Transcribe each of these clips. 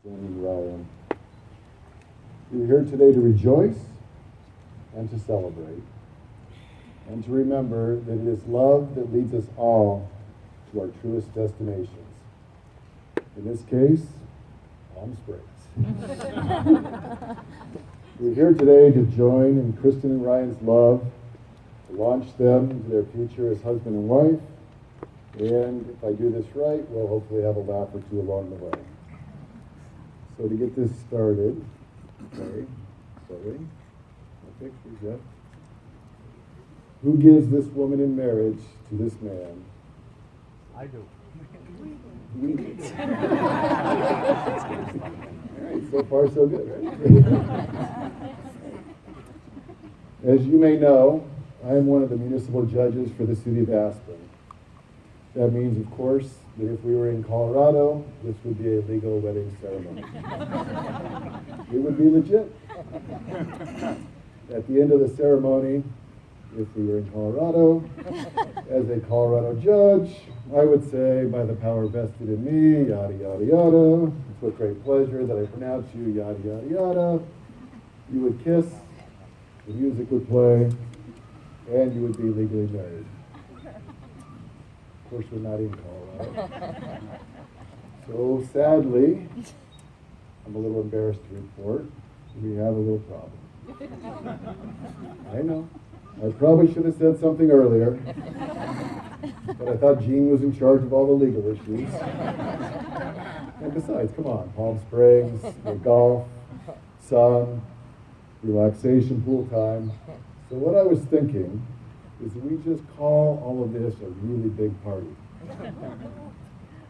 Kristin Ryan. We're here today to rejoice and to celebrate and to remember that it is love that leads us all to our truest destinations. In this case, Palm Springs. We're here today to join in Kristin and Ryan's love, to launch them into their future as husband and wife, and if I do this right, we'll hopefully have a laugh or two along the way. So to get this started, okay, sorry, no pictures yet. Who gives this woman in marriage to this man? I do. We do. All right, so far so good, right? As you may know, I am one of the municipal judges for the city of Aspen. That means, of course, that if we were in Colorado, this would be a legal wedding ceremony. It would be legit. At the end of the ceremony, if we were in Colorado, as a Colorado judge, I would say, by the power vested in me, yada, yada, yada. It's with great pleasure that I pronounce you, yada, yada, yada. You would kiss, the music would play, and you would be legally married. Of course, we're not in Colorado. So sadly, I'm a little embarrassed to report, we have a little problem. I know. I probably should have said something earlier, but I thought Gene was in charge of all the legal issues. And besides, come on, Palm Springs, golf, sun, relaxation, pool time. So what I was thinking is that we just call all of this a really big party.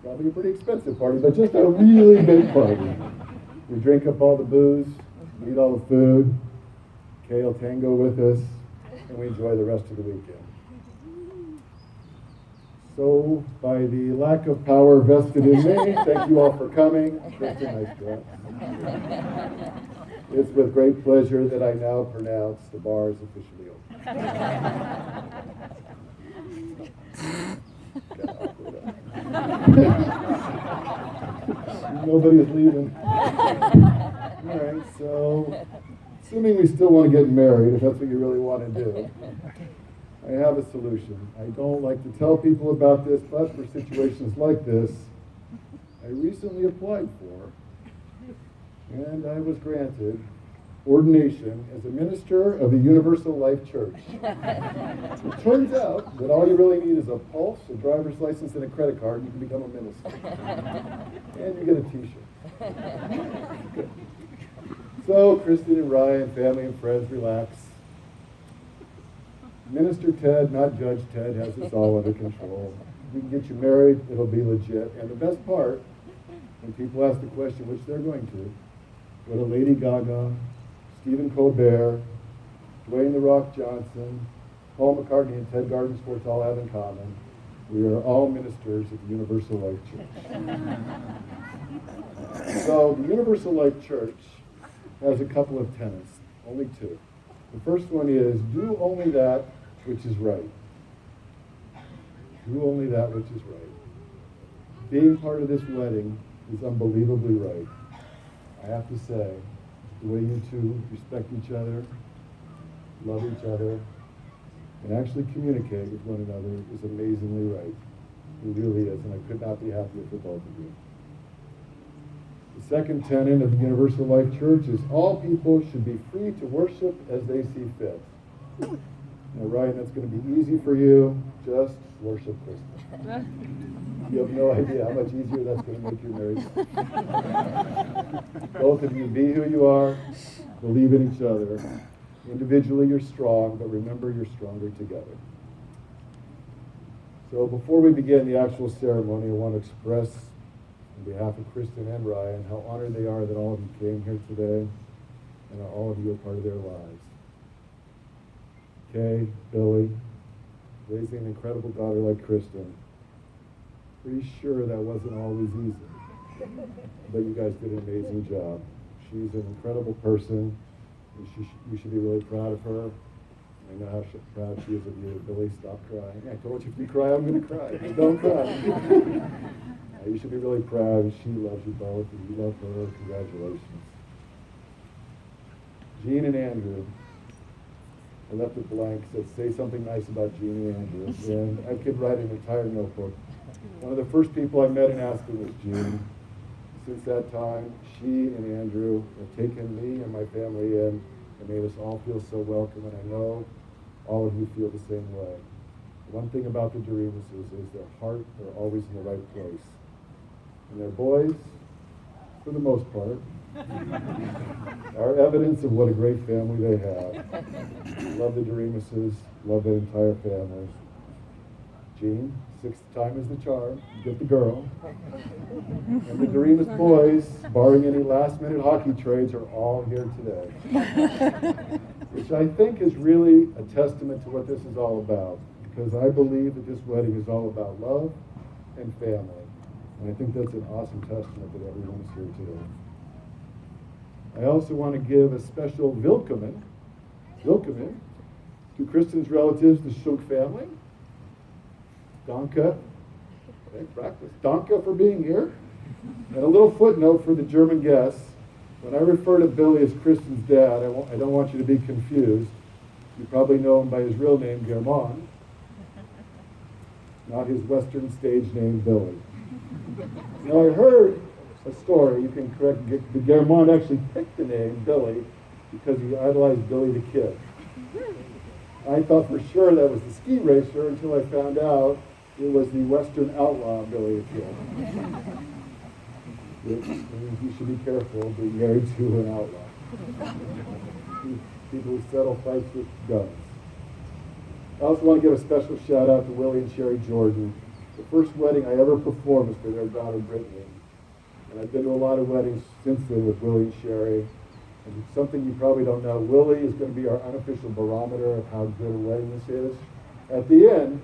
Probably a pretty expensive party, but just a really big party. We drink up all the booze, we eat all the food, Kay will tango with us, and we enjoy the rest of the weekend. So, by the lack of power vested in me, thank you all for coming. Kristin, nice job. It's with great pleasure that I now pronounce the bar is officially open. Nobody's leaving. All right, so assuming we still want to get married, if that's what you really want to do, I have a solution. I don't like to tell people about this, but for situations like this, I recently applied for, and I was granted, ordination as a minister of the Universal Life Church. It turns out that all you really need is a pulse, a driver's license, and a credit card, and you can become a minister. And you get a t-shirt. Good. So, Kristin and Ryan, family and friends, relax. Minister Ted, not Judge Ted, has this all under control. We can get you married, it'll be legit. And the best part, when people ask the question, which they're going to, go to Lady Gaga, Stephen Colbert, Dwayne The Rock Johnson, Paul McCartney, and Ted Gardensworth all have in common. We are all ministers of the Universal Life Church. So, the Universal Life Church has a couple of tenets, only two. The first one is, do only that which is right. Do only that which is right. Being part of this wedding is unbelievably right. I have to say, the way you two respect each other, love each other, and actually communicate with one another is amazingly right. It really is, and I could not be happier for both of you. The second tenet of the Universal Life Church is all people should be free to worship as they see fit. Now, Ryan, that's going to be easy for you. Just worship Kristin. You have no idea how much easier that's going to make your marriage life. Both of you be who you are, believe in each other. Individually, you're strong, but remember you're stronger together. So before we begin the actual ceremony, I want to express on behalf of Kristin and Ryan how honored they are that all of you came here today and all of you are part of their lives. Kay, Billy, raising an incredible daughter like Kristin. Pretty sure that wasn't always easy, but you guys did an amazing job. She's an incredible person, and you should be really proud of her. I know how proud she is of you. Billy, stop crying. I told you if you cry, I'm going to cry. Don't cry. You should be really proud. She loves you both, and you love her. Congratulations. Jean and Andrew. I left it blank. Said, say something nice about Jean and Andrew. And I could write an entire notebook. One of the first people I met in Aspen was Jean. Since that time, she and Andrew have taken me and my family in and made us all feel so welcome, and I know all of you feel the same way. One thing about the Doremuses is their heart, they're always in the right place. And their boys, for the most part, are evidence of what a great family they have. Love the Doremuses, love their entire family. Jean, sixth time is the charm. Get the girl. And the Doremus boys, barring any last-minute hockey trades, are all here today. Which I think is really a testament to what this is all about. Because I believe that this wedding is all about love and family. And I think that's an awesome testament that everyone is here today. I also want to give a special willkommen to Kristin's relatives, the Schunk family. Danke, okay, practice. Danke for being here. And a little footnote for the German guests. When I refer to Billy as Kristin's dad, I don't want you to be confused. You probably know him by his real name, Germán, not his Western stage name, Billy. Now, I heard a story, you can correct, the Germán actually picked the name Billy because he idolized Billy the Kid. I thought for sure that was the ski racer until I found out it was the Western outlaw Billy the Kid. Which means you should be careful being married to an outlaw. People who settle fights with guns. I also want to give a special shout out to Willie and Sherry Jordan. The first wedding I ever performed was for their daughter Brittany. And I've been to a lot of weddings since then with Willie and Sherry. And something you probably don't know, Willie is going to be our unofficial barometer of how good a wedding this is. At the end,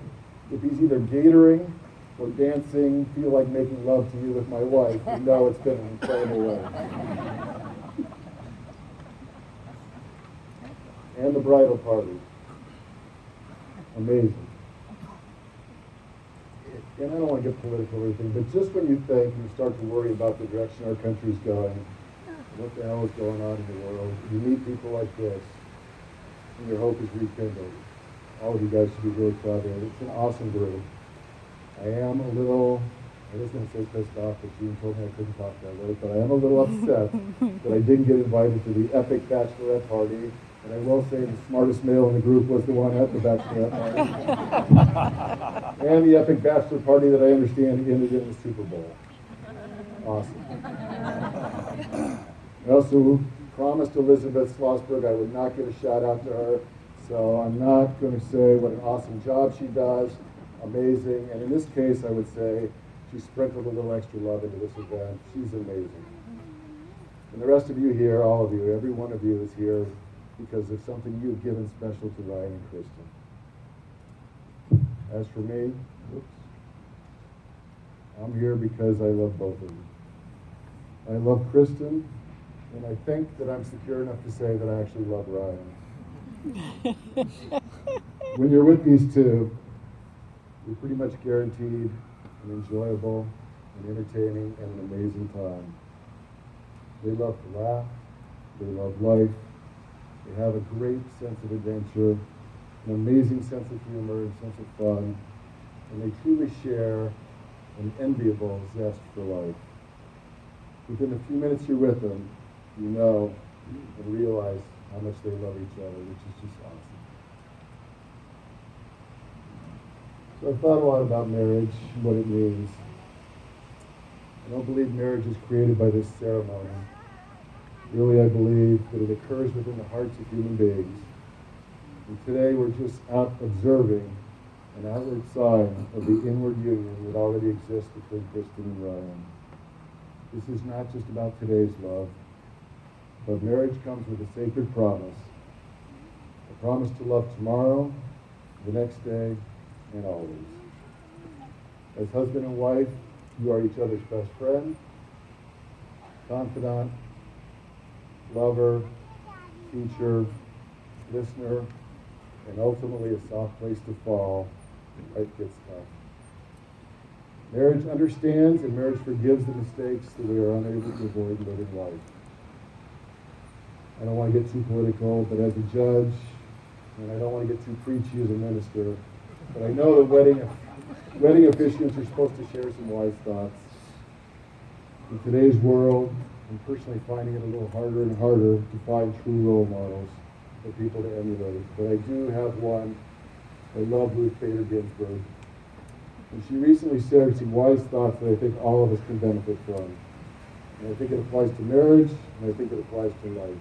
if he's either catering or dancing, feel like making love to you with my wife, you know it's been an incredible wedding. And the bridal party. Amazing. And I don't want to get political or anything, but just when you think you start to worry about the direction our country's going, what the hell is going on in the world, you meet people like this, and your hope is rekindled. All of you guys should be really proud of it. It's an awesome group. I am a little, I was going to say pissed off, but Jean told me I couldn't talk that way, but I am a little upset that I didn't get invited to the epic bachelorette party. And I will say the smartest male in the group was the one at the bachelorette party. And the epic bachelor party that I understand ended in the Super Bowl. Awesome. I also promised Elizabeth Schlossberg I would not give a shout out to her, so I'm not going to say what an awesome job she does. Amazing. And in this case, I would say she sprinkled a little extra love into this event. She's amazing. And the rest of you here, all of you, every one of you is here because of something you've given special to Ryan and Kristin. As for me, I'm here because I love both of you. I love Kristin, and I think that I'm secure enough to say that I actually love Ryan. When you're with these two, you're pretty much guaranteed an enjoyable, an entertaining, and an amazing time. They love to laugh, they love life, they have a great sense of adventure, an amazing sense of humor and sense of fun, and they truly share an enviable zest for life. Within a few minutes you're with them, you know and realize how much they love each other, which is just awesome. So I've thought a lot about marriage, what it means. I don't believe marriage is created by this ceremony. Really, I believe that it occurs within the hearts of human beings. And today we're just out observing an outward sign of the inward union that already exists between Kristin and Ryan. This is not just about today's love, but marriage comes with a sacred promise. A promise to love tomorrow, the next day, and always. As husband and wife, you are each other's best friend, confidant, lover, teacher, listener, and ultimately a soft place to fall when life gets tough. Marriage understands and marriage forgives the mistakes that we are unable to avoid living life. I don't want to get too political, but as a judge, and I don't want to get too preachy as a minister, but I know that wedding officiants are supposed to share some wise thoughts. In today's world, I'm personally finding it a little harder and harder to find true role models for people to emulate. But I do have one. I love Ruth Bader Ginsburg. And she recently shared some wise thoughts that I think all of us can benefit from. And I think it applies to marriage, and I think it applies to life.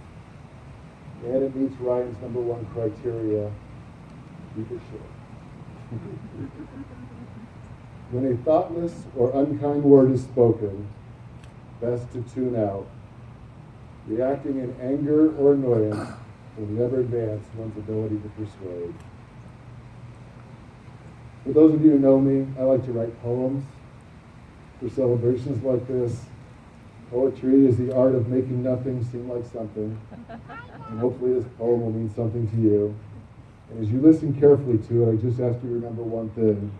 And it meets Ryan's number one criteria: keep it short. When a thoughtless or unkind word is spoken, best to tune out. Reacting in anger or annoyance will never advance one's ability to persuade. For those of you who know me, I like to write poems for celebrations like this. Poetry is the art of making nothing seem like something. And hopefully this poem will mean something to you. And as you listen carefully to it, I just ask you to remember one thing.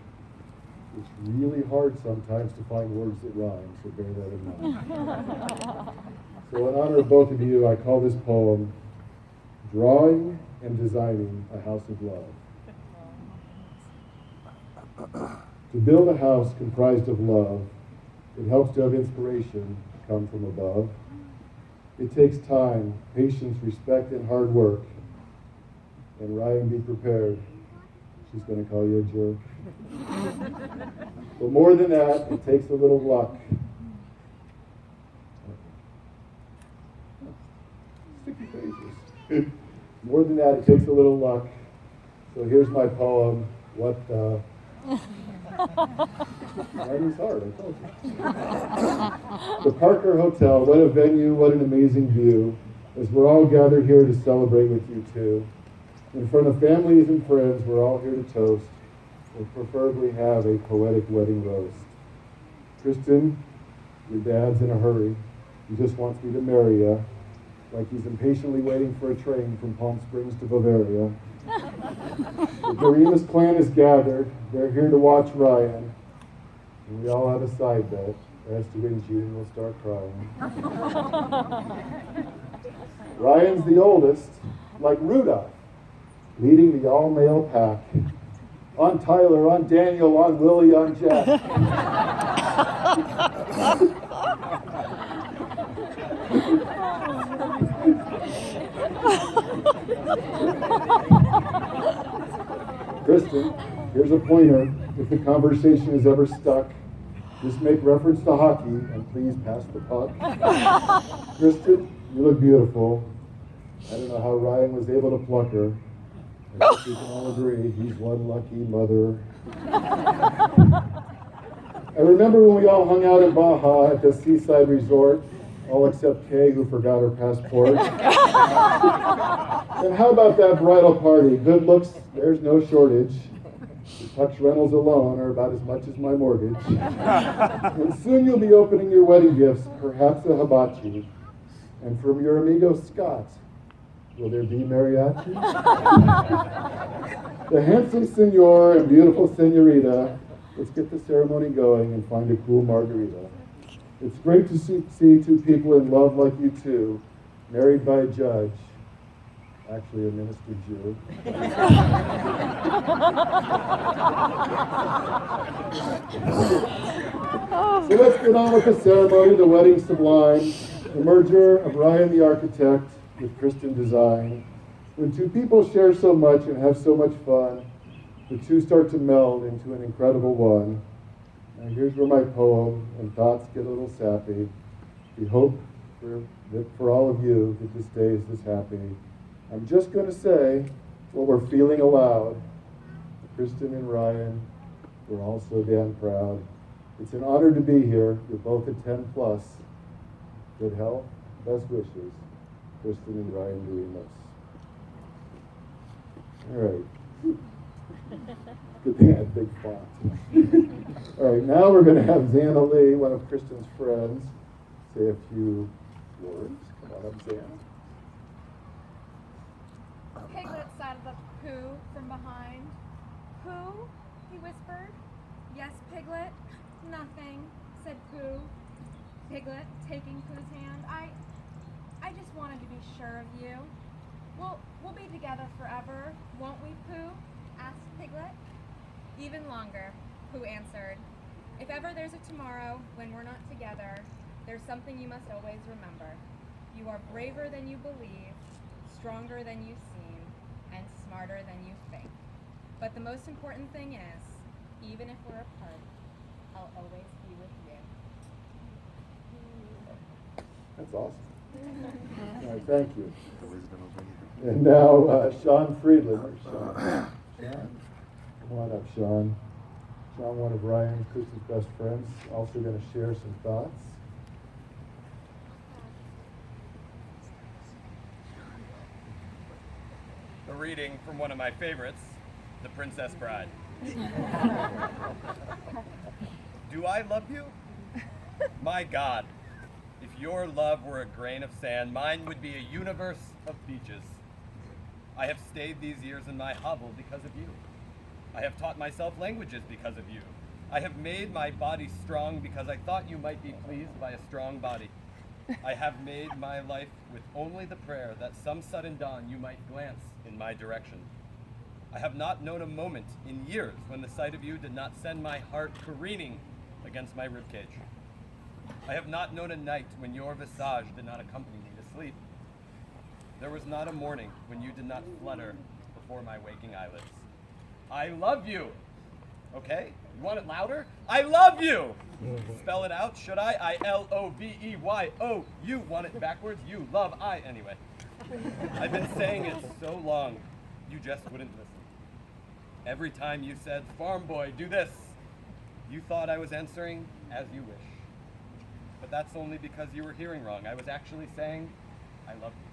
It's really hard sometimes to find words that rhyme, so bear that in mind. So in honor of both of you, I call this poem Drawing and Designing a House of Love. To build a house comprised of love, it helps to have inspiration come from above. It takes time, patience, respect, and hard work. And Ryan, be prepared. She's going to call you a jerk. But more than that, it takes a little luck. Sticky faces. More than that, it takes a little luck. So here's my poem, What the... Writing's hard, I told you. The Parker Hotel, what a venue, what an amazing view, as we're all gathered here to celebrate with you too. In front of families and friends, we're all here to toast, and preferably have a poetic wedding roast. Kristin, your dad's in a hurry. He just wants me to marry you, like he's impatiently waiting for a train from Palm Springs to Bavaria. The Doremus clan is gathered. They're here to watch Ryan. And we all have a side bet as to when June will start crying. Ryan's the oldest, like Rudolph, leading the all-male pack. On Tyler, on Daniel, on Willie, on Jack. Kristin, here's a pointer. If the conversation is ever stuck, just make reference to hockey and please pass the puck. Kristin, you look beautiful. I don't know how Ryan was able to pluck her. I think we can all agree he's one lucky mother. I remember when we all hung out in Baja at the seaside resort, all except Kay, who forgot her passport. And how about that bridal party? Good looks, there's no shortage. The Tux rentals alone are about as much as my mortgage. And soon you'll be opening your wedding gifts, perhaps a hibachi. And from your amigo Scott, will there be mariachi? The handsome senor and beautiful senorita, let's get the ceremony going and find a cool margarita. It's great to see two people in love like you two, married by a judge, actually a minister Jew. So let's get on with the ceremony, the wedding sublime, the merger of Ryan the architect with Kristin design. When two people share so much and have so much fun, the two start to meld into an incredible one. And here's where my poem and thoughts get a little sappy. We hope for all of you that this day is this happy. I'm just going to say what we're feeling aloud. Kristin and Ryan, we're all so damn proud. It's an honor to be here. You're both at 10 plus. Good health, best wishes. Kristin and Ryan doing this. All right. Good thing I had big font. All right, now we're going to have Xana Lee, one of Kristin's friends, say a few words. Come on up, Xana. Piglet sat the pooh from behind. Pooh? He whispered. Yes, Piglet. nothing, said Pooh, Piglet, taking Pooh's hand. I just wanted to be sure of you. We'll be together forever, won't we, Pooh? Asked Piglet. Even longer, Pooh answered. If ever there's a tomorrow when we're not together, there's something you must always remember. You are braver than you believe, stronger than you seem, and smarter than you think. But the most important thing is, even if we're apart, I'll always be with you. That's awesome. All right, thank you. And now, Sean Friedland. Or Sean. Come on up, Sean. Sean, one of Ryan and Kristen's best friends, also going to share some thoughts. A reading from one of my favorites, The Princess Bride. Do I love you? My God, if your love were a grain of sand, mine would be a universe of beaches. I have stayed these years in my hovel because of you. I have taught myself languages because of you. I have made my body strong because I thought you might be pleased by a strong body. I have made my life with only the prayer that some sudden dawn you might glance in my direction. I have not known a moment in years when the sight of you did not send my heart careening against my ribcage. I have not known a night when your visage did not accompany me to sleep. There was not a morning when you did not flutter before my waking eyelids. I love you. Okay? You want it louder? I love you! Spell it out, should I? I-L-O-V-E-Y-O. You want it backwards? You love I. Anyway. I've been saying it so long, you just wouldn't listen. Every time you said, farm boy, do this, you thought I was answering as you wish. But that's only because you were hearing wrong. I was actually saying, I love you.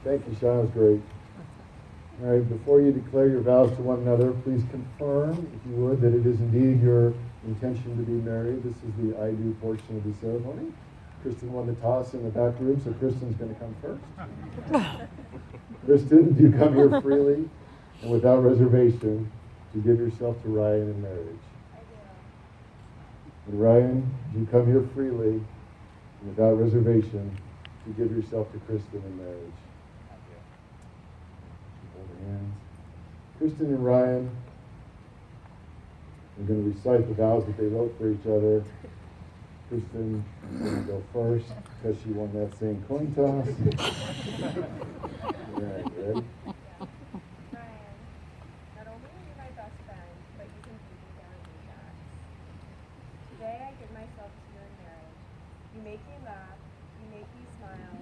Thank you, Sean. That was great. All right, before you declare your vows to one another, please confirm, if you would, that it is indeed your intention to be married. This is the I do portion of the ceremony. Kristen won the toss in the back room, so Kristen's going to come first. Kristen, do you come here freely and without reservation to give yourself to Ryan in marriage? I do. And Ryan, do you come here freely and without reservation to give yourself to Kristen in marriage? Hold hands. Kristen and Ryan are going to recite the vows that they wrote for each other. Kristen is going to go first because she won that same coin toss. All right, ready? Ryan, not only are you my best friend, but you can beat me down in facts. Today I give myself to you in marriage. You make me laugh, you make me smile,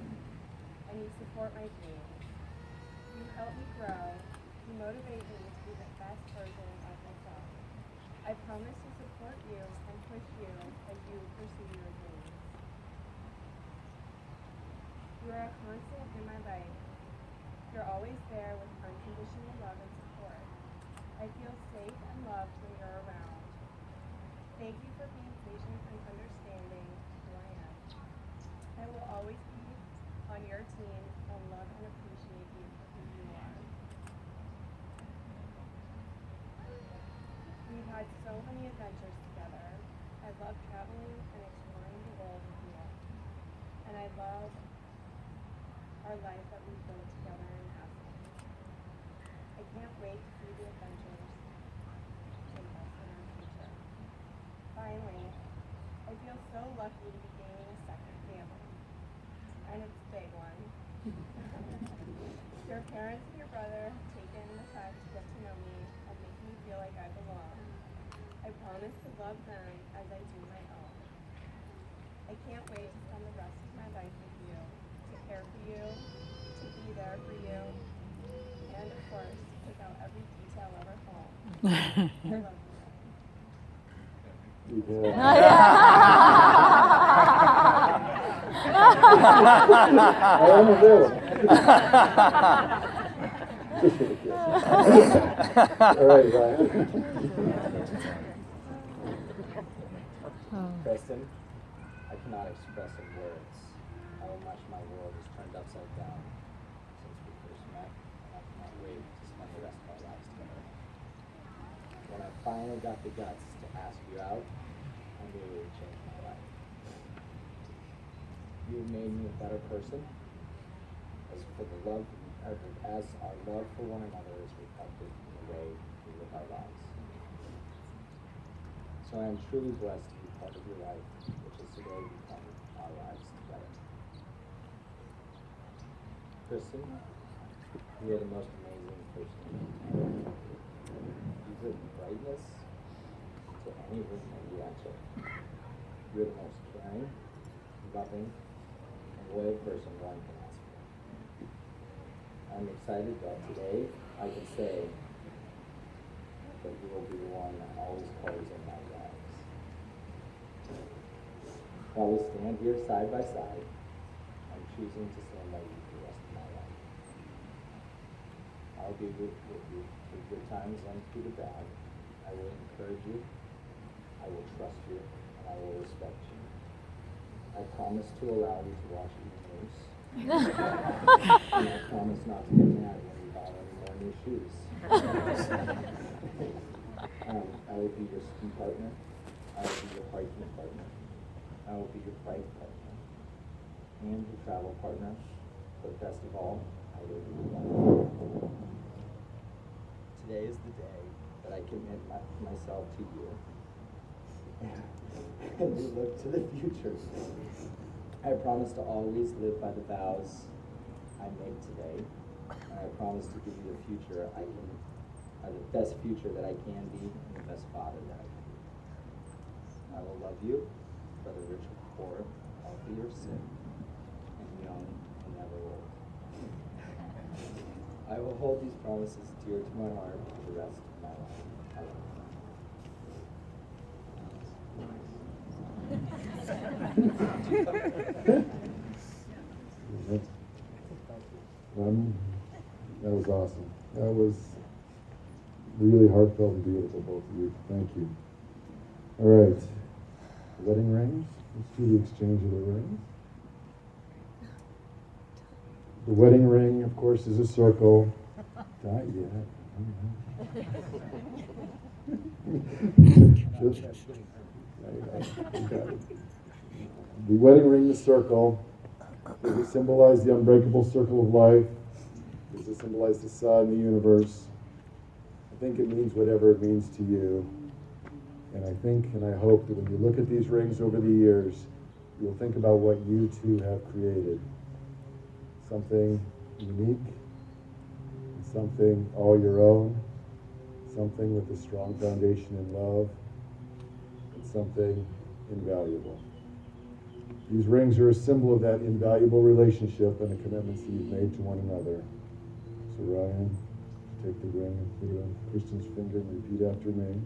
and you support my dreams. You help me grow, you motivate me to be the best version of myself. I promise to support you and push you as you pursue your dreams. You are a constant in my life. You're always there with unconditional love and support. I feel safe and loved when you're around. Thank you for being patient and understanding who I am. I will always be on your team and love and appreciate you for who you are. We've had so many adventures together. I love traveling and exploring the world with you. And I love our life that we've built together in Aspen. I can't wait to see the adventures take us in our future. Finally, I feel so lucky to be gaining a second family. And it's a big one. Your parents and your brother have taken the time to get to know me and make me feel like I belong. I promise to love them as I do my own. I can't wait to spend the rest of my life with you, to care for you, to be there for you, and of course, to pick out every detail of our home. I love you. I am available. Just for the kids. All right, Ryan. Kristin, I cannot express in words how much my world is turned upside down finally got the guts to ask you out and it really changed my life. You've made me a better person as our love for one another is reflected in the way we live our lives. So I am truly blessed to be part of your life, which has today become our lives together. Kristin, you are the most amazing person in the world. You bring brightness to any room that you enter. You are the most caring, loving, and loyal person one can ask for. I'm excited that today I can say that you will be the one that always calls in my lives. While we stand here side by side, I'm choosing to stand by you for the rest of my life. I'll be with you through good times and through the bad. I will encourage you, I will trust you, and I will respect you. I promise to allow you to watch evening news. And I promise not to get mad when you buy any more new shoes. I will be your ski partner. I will be your hiking partner. I will be your bike partner. And your travel partner. But best of all, I will be your mother. Today is the day that I commit myself to you. And we look to the future. I promise to always live by the vows I make today. And I promise to give you the future the best future that I can be, and the best father that I can be. I will love you, whether rich or poor, healthy or sick, and young and never old. I will hold these promises dear to my heart for the rest of my life. I love That was awesome. That was really heartfelt and beautiful, both of you. Thank you. All right. Wedding rings. Let's do the exchange of the rings. The wedding ring, of course, is a circle. Not yet. The wedding ring, the circle. Does it symbolize the unbreakable circle of life? Does it symbolize the sun, the universe? I think it means whatever it means to you. And I think and I hope that when you look at these rings over the years, you'll think about what you two have created. Something unique, something all your own, something with a strong foundation in love, and something invaluable. These rings are a symbol of that invaluable relationship and the commitments that you've made to one another. So Ryan, take the ring and put it on Kristin's finger and repeat after me.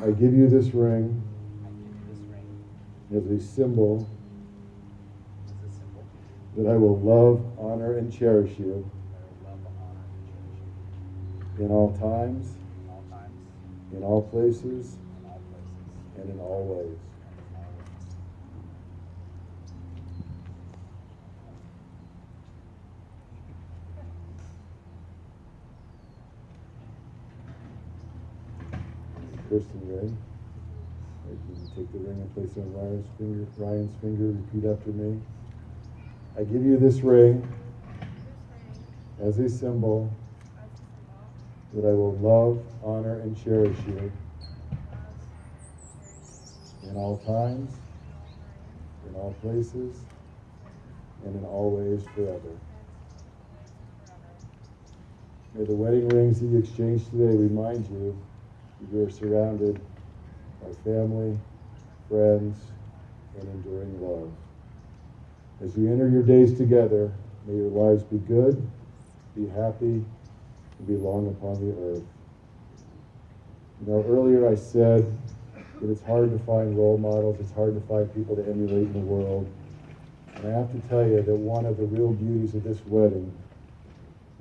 I give you this ring as a symbol that I will love, honor, and cherish you in all times, in all places, and in all ways. Kristin, you ready? You can take the ring and place it on Ryan's finger. Repeat after me. I give you this ring as a symbol that I will love, honor, and cherish you in all times, in all places, and in all ways forever. May the wedding rings that you exchange today remind you that you are surrounded by family, friends, and enduring love. As you enter your days together, may your lives be good, be happy, and be long upon the earth. You know, earlier I said that it's hard to find role models, it's hard to find people to emulate in the world. And I have to tell you that one of the real beauties of this wedding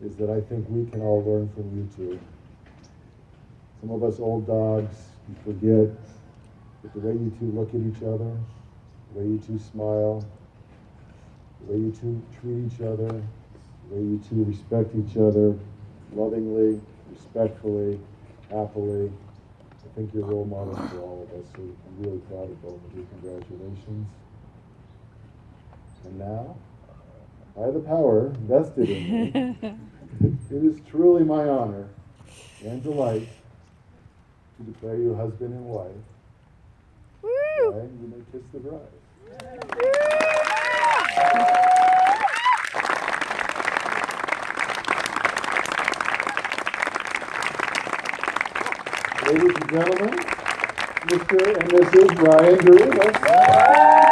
is that I think we can all learn from you two. Some of us old dogs, we forget that the way you two look at each other, the way you two smile, the way you two treat each other, the way you two respect each other lovingly, respectfully, happily. I think you're role models for all of us, so I'm really proud of both of you. Congratulations. And now, by the power vested in me, it is truly my honor and delight to declare you husband and wife. Ryan, you may kiss the bride. Ladies and gentlemen, Mr. and Mrs. Ryan Drew.